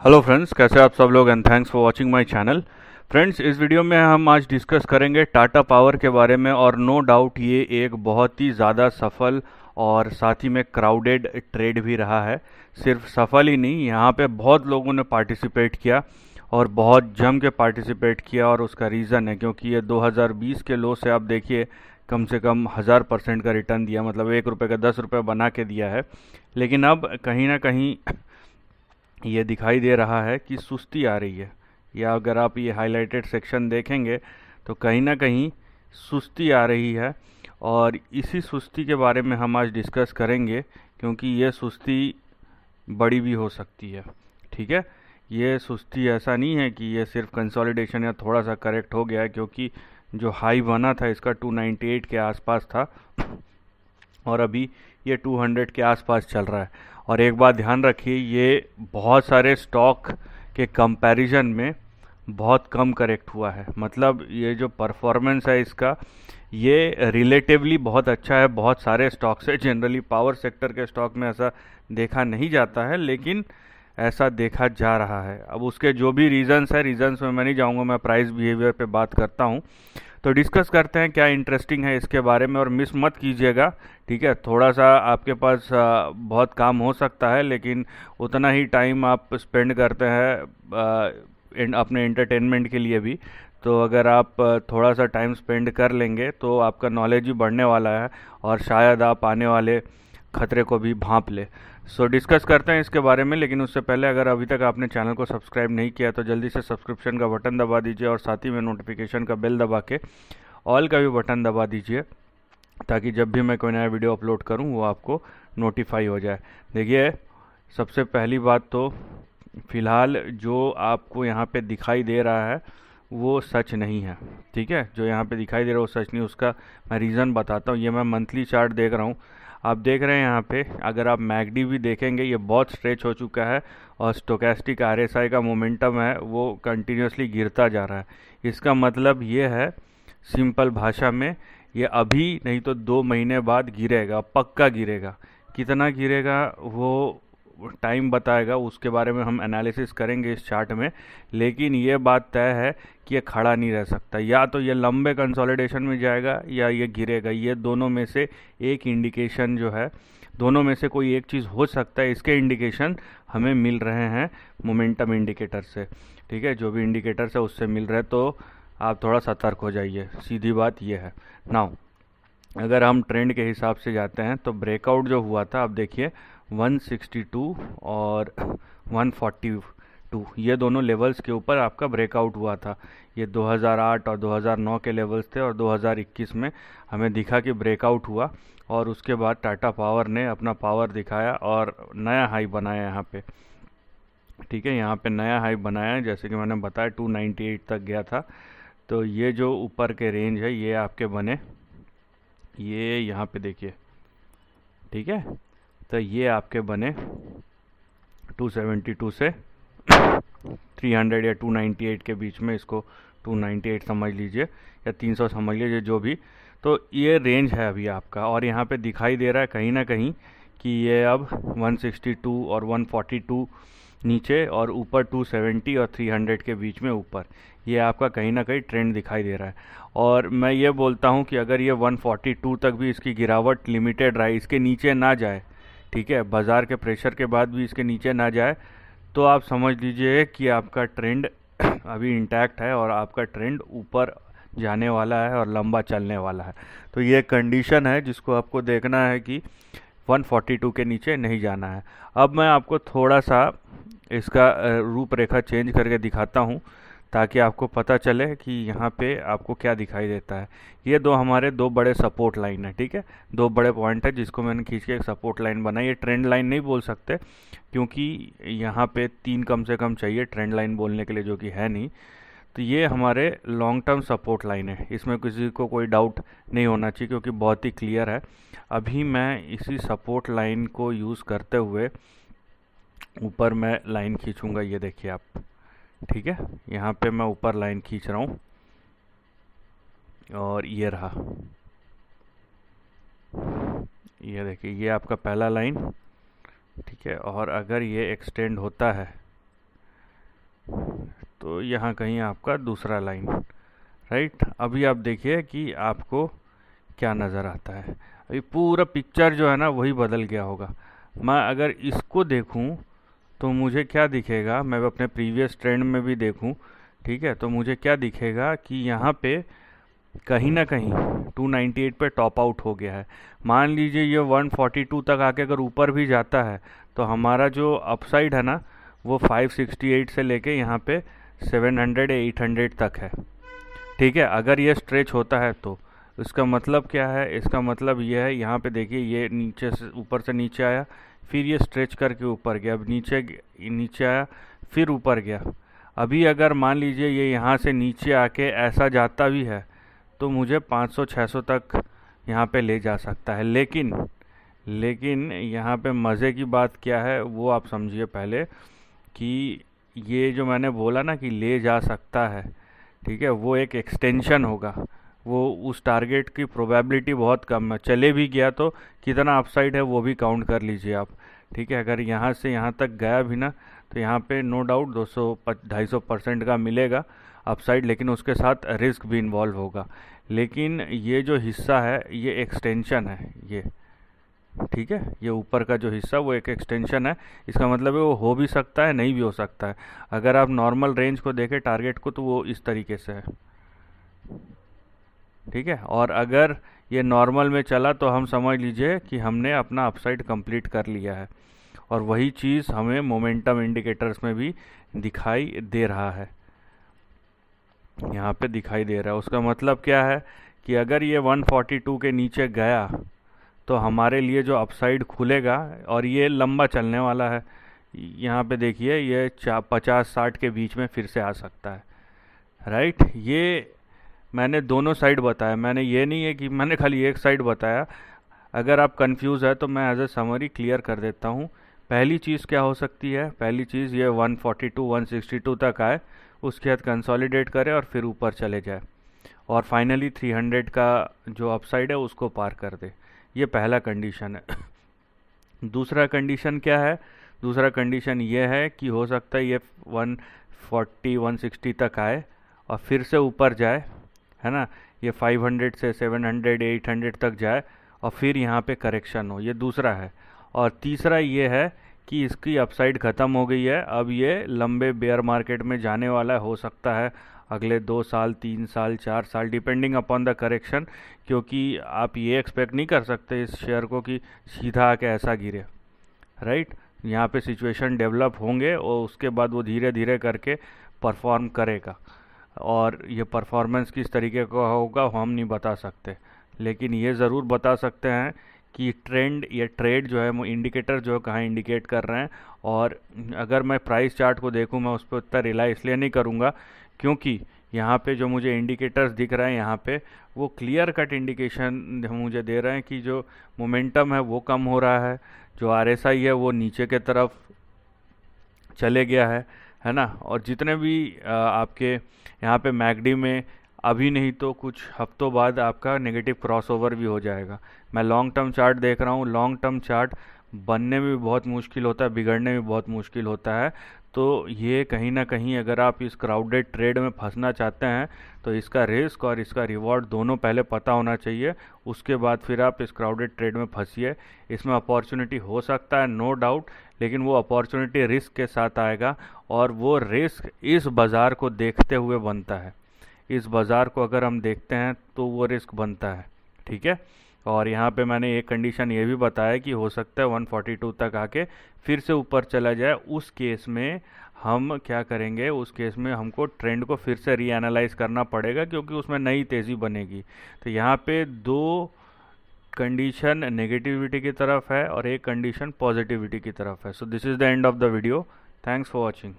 Hello friends, कैसे आप सब लोग and thanks for watching my channel. Friends, इस वीडियो में हम आज डिस्कस करेंगे टाटा पावर के बारे में और नो डाउट ये एक बहुत ही ज़्यादा सफल और साथ ही में क्राउडेड ट्रेड भी रहा है। सिर्फ सफल ही नहीं, यहाँ पे बहुत लोगों ने पार्टिसिपेट किया और बहुत जम के पार्टिसिपेट किया और उसका रीज़न है क्योंकि ये 2020 के लो से आप देखिए कम से कम 1000% का रिटर्न दिया, मतलब 1 रुपये का 10 रुपये बना के दिया है। लेकिन अब कहीं ना कहीं ये दिखाई दे रहा है कि सुस्ती आ रही है, या अगर आप ये हाइलाइटेड सेक्शन देखेंगे तो कहीं ना कहीं सुस्ती आ रही है। और इसी सुस्ती के बारे में हम आज डिस्कस करेंगे क्योंकि ये सुस्ती बड़ी भी हो सकती है। ठीक है, ये सुस्ती ऐसा नहीं है कि ये सिर्फ कंसोलिडेशन या थोड़ा सा करेक्ट हो गया है, क्योंकि जो हाई बना था इसका 298 के आसपास था और अभी ये 200 के आसपास चल रहा है। और एक बात ध्यान रखिए, ये बहुत सारे स्टॉक के कंपैरिजन में बहुत कम करेक्ट हुआ है। मतलब ये जो परफॉर्मेंस है इसका, ये रिलेटिवली बहुत अच्छा है बहुत सारे स्टॉक से। जनरली पावर सेक्टर के स्टॉक में ऐसा देखा नहीं जाता है, लेकिन ऐसा देखा जा रहा है। अब उसके जो भी रीजंस है, रीजंस में मैं नहीं जाऊंगा, मैं प्राइस बिहेवियर पे बात करता हूँ। तो डिस्कस करते हैं क्या इंटरेस्टिंग है इसके बारे में, और मिस मत कीजिएगा। ठीक है, थोड़ा सा आपके पास बहुत काम हो सकता है, लेकिन उतना ही टाइम आप स्पेंड करते हैं अपने एंटरटेनमेंट के लिए भी। तो अगर आप थोड़ा सा टाइम स्पेंड कर लेंगे तो आपका नॉलेज भी बढ़ने वाला है और शायद आप आने वाले खतरे को भी भांप ले। सो डिस्कस करते हैं इसके बारे में, लेकिन उससे पहले अगर अभी तक आपने चैनल को सब्सक्राइब नहीं किया तो जल्दी से सब्सक्रिप्शन का बटन दबा दीजिए और साथ ही में नोटिफिकेशन का बेल दबा के ऑल का भी बटन दबा दीजिए, ताकि जब भी मैं कोई नया वीडियो अपलोड करूं वो आपको नोटिफाई हो जाए। देखिए, सबसे पहली बात तो फ़िलहाल जो आपको यहाँ पे दिखाई दे रहा है वो सच नहीं है। ठीक है, जो यहाँ पे दिखाई दे रहा है वो सच नहीं, उसका मैं रीज़न बताता हूँ। ये मैं मंथली चार्ट देख रहा हूँ, आप देख रहे हैं यहाँ पे। अगर आप मैकडी भी देखेंगे ये बहुत स्ट्रेच हो चुका है और स्टोकेस्टिक आरएसआई का मोमेंटम है वो कंटिन्यूसली गिरता जा रहा है। इसका मतलब ये है, सिंपल भाषा में, ये अभी नहीं तो 2 महीने बाद गिरेगा, पक्का गिरेगा। कितना गिरेगा वो टाइम बताएगा, उसके बारे में हम एनालिसिस करेंगे इस चार्ट में। लेकिन ये बात तय है कि ये खड़ा नहीं रह सकता, या तो ये लंबे कंसोलिडेशन में जाएगा या ये गिरेगा। ये दोनों में से एक इंडिकेशन जो है, दोनों में से कोई एक चीज़ हो सकता है। इसके इंडिकेशन हमें मिल रहे हैं मोमेंटम इंडिकेटर से। ठीक है, जो भी इंडिकेटर है उससे मिल रहे हैं, तो आप थोड़ा सतर्क हो जाइए, सीधी बात ये है। नाउ अगर हम ट्रेंड के हिसाब से जाते हैं तो ब्रेकआउट जो हुआ था, आप देखिए 162 और 142, ये दोनों लेवल्स के ऊपर आपका ब्रेकआउट हुआ था। ये 2008 और 2009 के लेवल्स थे और 2021 में हमें दिखा कि ब्रेकआउट हुआ और उसके बाद टाटा पावर ने अपना पावर दिखाया और नया हाई बनाया यहाँ पे। ठीक है, यहाँ पे नया हाई बनाया, जैसे कि मैंने बताया 298 तक गया था। तो ये जो ऊपर के रेंज है ये आपके बने, ये यहाँ पे देखिए। ठीक है, तो ये आपके बने 272 से 300 या 298 के बीच में। इसको 298 समझ लीजिए या 300 समझ लीजिए, जो भी। तो ये रेंज है अभी आपका, और यहाँ पे दिखाई दे रहा है कहीं ना कहीं कि ये अब 162 और 142 नीचे और ऊपर 270 और 300 के बीच में ऊपर, ये आपका कहीं ना कहीं ट्रेंड दिखाई दे रहा है। और मैं ये बोलता हूँ कि अगर ये 142 तक भी इसकी गिरावट लिमिटेड रहा, इसके नीचे ना जाए, ठीक है, बाज़ार के प्रेशर के बाद भी इसके नीचे ना जाए, तो आप समझ लीजिए कि आपका ट्रेंड अभी इंटैक्ट है और आपका ट्रेंड ऊपर जाने वाला है और लंबा चलने वाला है। तो ये कंडीशन है जिसको आपको देखना है कि 142 के नीचे नहीं जाना है। अब मैं आपको थोड़ा सा इसका रूपरेखा चेंज करके दिखाता हूँ, ताकि आपको पता चले कि यहाँ पे आपको क्या दिखाई देता है। ये हमारे दो बड़े सपोर्ट लाइन है। ठीक है, दो बड़े पॉइंट है जिसको मैंने खींच के एक सपोर्ट लाइन बनाई। ये ट्रेंड लाइन नहीं बोल सकते क्योंकि यहाँ पे 3 कम से कम चाहिए ट्रेंड लाइन बोलने के लिए, जो कि है नहीं। तो ये हमारे लॉन्ग टर्म सपोर्ट लाइन है, इसमें किसी को कोई डाउट नहीं होना चाहिए क्योंकि बहुत ही क्लियर है। अभी मैं इसी सपोर्ट लाइन को यूज़ करते हुए ऊपर मैं लाइन खींचूंगा, ये देखिए आप। ठीक है, यहाँ पे मैं ऊपर लाइन खींच रहा हूँ और ये रहा, ये देखिए, ये आपका पहला लाइन। ठीक है, और अगर ये एक्सटेंड होता है तो यहाँ कहीं आपका दूसरा लाइन, राइट। अभी आप देखिए कि आपको क्या नज़र आता है। अभी पूरा पिक्चर जो है ना वही बदल गया होगा। मैं अगर इसको देखूं तो मुझे क्या दिखेगा, मैं अपने प्रीवियस ट्रेंड में भी देखूं, ठीक है, तो मुझे क्या दिखेगा कि यहाँ पे कहीं ना कहीं 298 पे टॉप आउट हो गया है। मान लीजिए ये 142 तक आके अगर ऊपर भी जाता है तो हमारा जो अपसाइड है ना वो 568 से लेके यहाँ पे 700 800 तक है, ठीक है। अगर ये स्ट्रेच होता है तो इसका मतलब क्या है, इसका मतलब ये है, यहाँ पे देखिए ये नीचे से ऊपर से नीचे आया, फिर ये स्ट्रेच करके ऊपर गया, अब नीचे आया, फिर ऊपर गया। अभी अगर मान लीजिए ये यहाँ से नीचे आके ऐसा जाता भी है तो मुझे 500-600 तक यहाँ पे ले जा सकता है। लेकिन यहाँ पे मज़े की बात क्या है वो आप समझिए पहले, कि ये जो मैंने बोला ना कि ले जा सकता है, ठीक है, वो एक एक्सटेंशन होगा। वो उस टारगेट की प्रोबेबिलिटी बहुत कम है। चले भी गया तो कितना अपसाइड है वो भी काउंट कर लीजिए आप, ठीक है। अगर यहाँ से यहाँ तक गया भी ना तो यहाँ पे नो डाउट 200-250% का मिलेगा अपसाइड, लेकिन उसके साथ रिस्क भी इन्वॉल्व होगा। लेकिन ये जो हिस्सा है ये एक्सटेंशन है, ये ठीक है, ये ऊपर का जो हिस्सा वो एक एक्सटेंशन है। इसका मतलब है वो हो भी सकता है, नहीं भी हो सकता है। अगर आप नॉर्मल रेंज को देखें टारगेट को तो वो इस तरीके से है, ठीक है। और अगर ये नॉर्मल में चला तो हम समझ लीजिए कि हमने अपना अपसाइड कंप्लीट कर लिया है। और वही चीज़ हमें मोमेंटम इंडिकेटर्स में भी दिखाई दे रहा है, यहाँ पे दिखाई दे रहा है। उसका मतलब क्या है कि अगर ये 142 के नीचे गया तो हमारे लिए जो अपसाइड खुलेगा, और ये लंबा चलने वाला है, यहाँ पे देखिए ये 50-60 के बीच में फिर से आ सकता है, राइट। ये मैंने दोनों साइड बताया, मैंने ये नहीं है कि मैंने खाली एक साइड बताया। अगर आप कंफ्यूज है तो मैं एज ए समरी क्लियर कर देता हूँ। पहली चीज़ क्या हो सकती है, पहली चीज़ ये 142-162 तक आए, उसके बाद कंसोलिडेट करे और फिर ऊपर चले जाए, और फाइनली 300 का जो अपसाइड है उसको पार कर दे। ये पहला कंडीशन है। दूसरा कंडीशन क्या है, दूसरा कंडीशन ये है कि हो सकता है ये 140-160 तक आए और फिर से ऊपर जाए, है ना, ये 500 से 700-800 तक जाए और फिर यहाँ पे करेक्शन हो, ये दूसरा है। और तीसरा ये है कि इसकी अपसाइड ख़त्म हो गई है, अब ये लंबे बेयर मार्केट में जाने वाला है, हो सकता है अगले 2 साल 3 साल 4 साल, डिपेंडिंग अपॉन द करेक्शन, क्योंकि आप ये एक्सपेक्ट नहीं कर सकते इस शेयर को कि सीधा आके ऐसा गिरे, राइट। यहाँ पे सिचुएशन डेवलप होंगे और उसके बाद वो धीरे धीरे करके परफॉर्म करेगा, और ये परफॉर्मेंस किस तरीके का होगा हम नहीं बता सकते। लेकिन ये ज़रूर बता सकते हैं कि ट्रेंड या ट्रेड जो है वो इंडिकेटर जो है कहाँ इंडिकेट कर रहे हैं। और अगर मैं प्राइस चार्ट को देखूँ, मैं उस पर उतना रिलाई इसलिए नहीं करूँगा क्योंकि यहाँ पे जो मुझे इंडिकेटर्स दिख रहे हैं यहाँ पे वो क्लियर कट इंडिकेशन मुझे दे रहे हैं कि जो मोमेंटम है वो कम हो रहा है, जो RSI है वो नीचे के तरफ चले गया है ना। और जितने भी आपके यहाँ पे मैकडी में अभी नहीं तो कुछ हफ्तों बाद आपका नेगेटिव क्रॉसओवर भी हो जाएगा। मैं लॉन्ग टर्म चार्ट देख रहा हूँ, लॉन्ग टर्म चार्ट बनने में भी बहुत मुश्किल होता है, बिगड़ने में बहुत मुश्किल होता है। तो ये कहीं ना कहीं अगर आप इस क्राउडेड ट्रेड में फंसना चाहते हैं तो इसका रिस्क और इसका रिवॉर्ड दोनों पहले पता होना चाहिए, उसके बाद फिर आप इस क्राउडेड ट्रेड में फंसिए। इसमें अपॉर्चुनिटी हो सकता है नो डाउट, लेकिन वो अपॉर्चुनिटी रिस्क के साथ आएगा, और वो रिस्क इस बाज़ार को देखते हुए बनता है। इस बाज़ार को अगर हम देखते हैं तो वो रिस्क बनता है, ठीक है। और यहाँ पे मैंने एक कंडीशन ये भी बताया कि हो सकता है 142 तक आके फिर से ऊपर चला जाए। उस केस में हम क्या करेंगे, उस केस में हमको ट्रेंड को फिर से रीएनालाइज करना पड़ेगा क्योंकि उसमें नई तेज़ी बनेगी। तो यहाँ पे 2 कंडीशन नेगेटिविटी की तरफ है और एक कंडीशन पॉजिटिविटी की तरफ है। So this is the end of the video. Thanks for watching.